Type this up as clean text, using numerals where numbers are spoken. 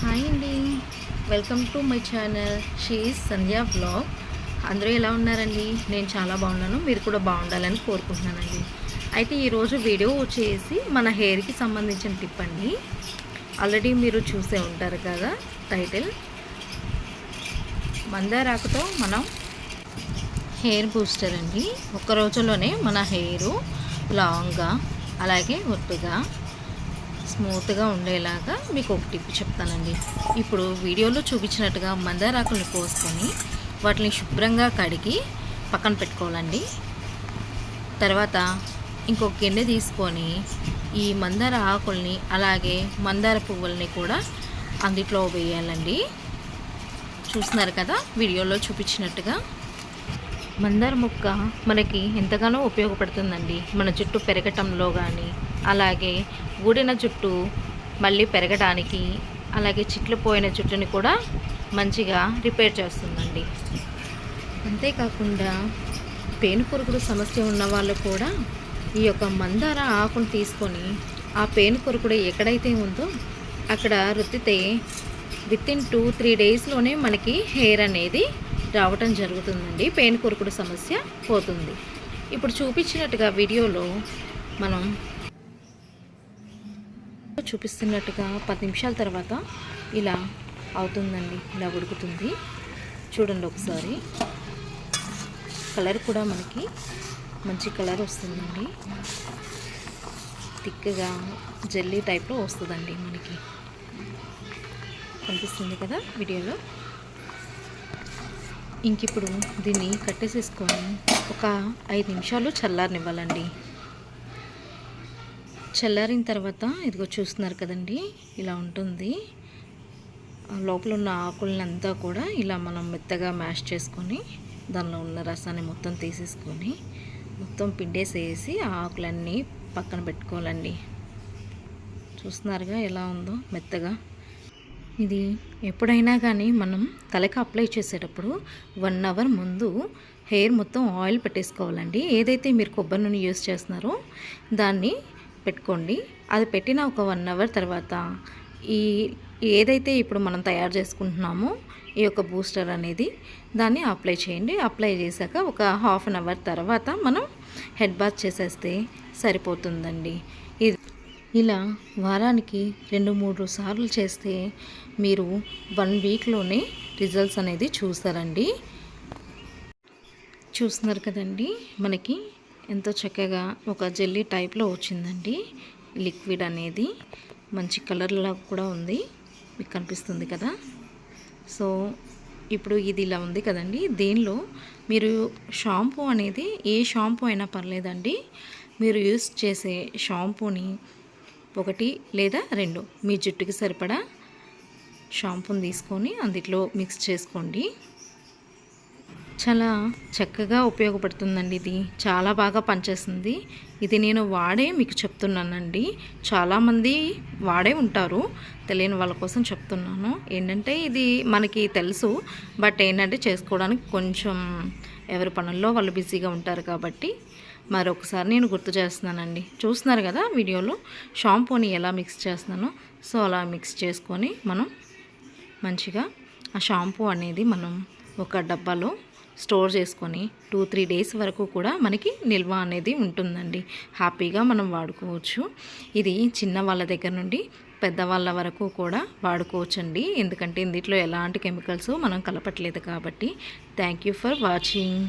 Hi అండి, welcome to my channel she's Sandhya vlog. అందరూ ఎలా ఉన్నారండి? నేను చాలా బాగున్నాను. మీరు కూడా బాగుండాలని కోరుకుంటున్నానండి. అయితే ఈరోజు వీడియో వచ్చేసి మన హెయిర్కి సంబంధించిన టిప్ అండి. ఆల్రెడీ మీరు చూసే ఉంటారు కదా టైటిల్. మందారాకుతో మనం హెయిర్ బూస్టర్ అండి. ఒక్క రోజులోనే మన హెయిర్ లాంగ్గా అలాగే ఒత్తుగా స్మూత్గా ఉండేలాగా మీకు ఒక టిప్ చెప్తానండి. ఇప్పుడు వీడియోలో చూపించినట్టుగా మందారాకులను కోసుకొని వాటిని శుభ్రంగా కడిగి పక్కన పెట్టుకోవాలండి. తర్వాత ఇంకొక గిన్నె తీసుకొని ఈ మందార ఆకుల్ని అలాగే మందార పువ్వుల్ని కూడా అందులో వేయాలండి. చూస్తున్నారు కదా వీడియోలో చూపించినట్టుగా. మందార మొక్క మనకి ఎంతగానో ఉపయోగపడుతుందండి. మన జుట్టు పెరగటంలో కానీ అలాగే ఊడిన జుట్టు మళ్ళీ పెరగడానికి అలాగే చిట్లిపోయిన జుట్టుని కూడా మంచిగా రిపేర్ చేస్తుందండి. అంతేకాకుండా పేనుకొరుకుడు సమస్య ఉన్న వాళ్ళు కూడా ఈ యొక్క మందార ఆకును తీసుకొని ఆ పేనుకొరుకుడు ఎక్కడైతే ఉందో అక్కడ రుద్దితే వితిన్ 2-3 డేస్లోనే మనకి హెయిర్ అనేది రావటం జరుగుతుందండి. పేనుకొరుకుడు సమస్య పోతుంది. ఇప్పుడు చూపించినట్టుగా వీడియోలో మనం చూపిస్తున్నట్టుగా 10 నిమిషాల తర్వాత ఇలా అవుతుందండి. ఇలా ఉడుకుతుంది చూడండి ఒకసారి. కలర్ కూడా మనకి మంచి కలర్ వస్తుందండి. థిక్గా జెల్లీ టైప్లో వస్తుందండి మనకి. కనిపిస్తుంది కదా వీడియోలో. ఇంకిప్పుడు దీన్ని కట్టేసేసుకొని ఒక 5 నిమిషాలు చల్లారనివ్వాలండి. చల్లారిన తర్వాత ఇదిగో చూస్తున్నారు కదండి, ఇలా ఉంటుంది. లోపల ఉన్న ఆకులనంతా కూడా ఇలా మనం మెత్తగా మ్యాష్ చేసుకొని దానిలో ఉన్న రసాన్ని మొత్తం తీసేసుకొని మొత్తం పిండేసేసి ఆ ఆకులన్నీ పక్కన పెట్టుకోవాలండి. చూస్తున్నారుగా ఎలా ఉందో మెత్తగా. ఇది ఎప్పుడైనా కానీ మనం తలకి అప్లై చేసేటప్పుడు 1 అవర్ ముందు హెయిర్ మొత్తం ఆయిల్ పెట్టేసుకోవాలండి. ఏదైతే మీరు కొబ్బరి నూనె యూస్ చేస్తున్నారో దాన్ని పెట్టుకోండి. అది పెట్టిన ఒక 1 అవర్ తర్వాత ఏదైతే ఇప్పుడు మనం తయారు చేసుకుంటున్నామో ఈ యొక్క బూస్టర్ అనేది దాన్ని అప్లై చేయండి. అప్లై చేశాక ఒక హాఫ్ అన్ అవర్ తర్వాత మనం హెడ్ బాత్ చేసేస్తే సరిపోతుందండి. ఇలా వారానికి 2-3 సార్లు చేస్తే మీరు 1 వీక్లోనే రిజల్ట్స్ అనేది చూస్తారండి. చూస్తున్నారు కదండి, మనకి ఎంతో చక్కగా ఒక జెల్లీ టైప్లో వచ్చిందండి. లిక్విడ్ అనేది మంచి కలర్లో కూడా ఉంది, మీకు కనిపిస్తుంది కదా. సో ఇప్పుడు ఇది ఇలా ఉంది కదండి. దీనిలో మీరు షాంపూ అనేది ఏ షాంపూ అయినా పర్లేదండి. మీరు యూస్ చేసే షాంపూని 1 లేదా 2 మీ జుట్టుకి సరిపడా షాంపూని తీసుకొని అందులో మిక్స్ చేసుకోండి. చాలా చక్కగా ఉపయోగపడుతుందండి. ఇది చాలా బాగా పనిచేస్తుంది. ఇది నేను వాడే మీకు చెప్తున్నానండి. చాలామంది వాడే ఉంటారు, తెలియని వాళ్ళ కోసం చెప్తున్నాను. ఏంటంటే ఇది మనకి తెలుసు, బట్ ఏంటంటే చేసుకోవడానికి కొంచెం ఎవరి పనుల్లో వాళ్ళు బిజీగా ఉంటారు కాబట్టి మరొకసారి నేను గుర్తు చేస్తున్నానండి. చూస్తున్నారు కదా వీడియోలో షాంపూని ఎలా మిక్స్ చేస్తున్నానో. సో అలా మిక్స్ చేసుకొని మనం మంచిగా ఆ షాంపూ అనేది మనం ఒక డబ్బాలో స్టోర్ చేసుకొని 2-3 డేస్ వరకు కూడా మనకి నిల్వ అనేది ఉంటుందండి. హ్యాపీగా మనం వాడుకోవచ్చు. ఇది చిన్న వాళ్ళ దగ్గర నుండి పెద్దవాళ్ళ వరకు కూడా వాడుకోవచ్చండి. ఎందుకంటే ఇందులో ఎలాంటి కెమికల్స్ మనం కలపట్లేదు కాబట్టి. Thank you for watching.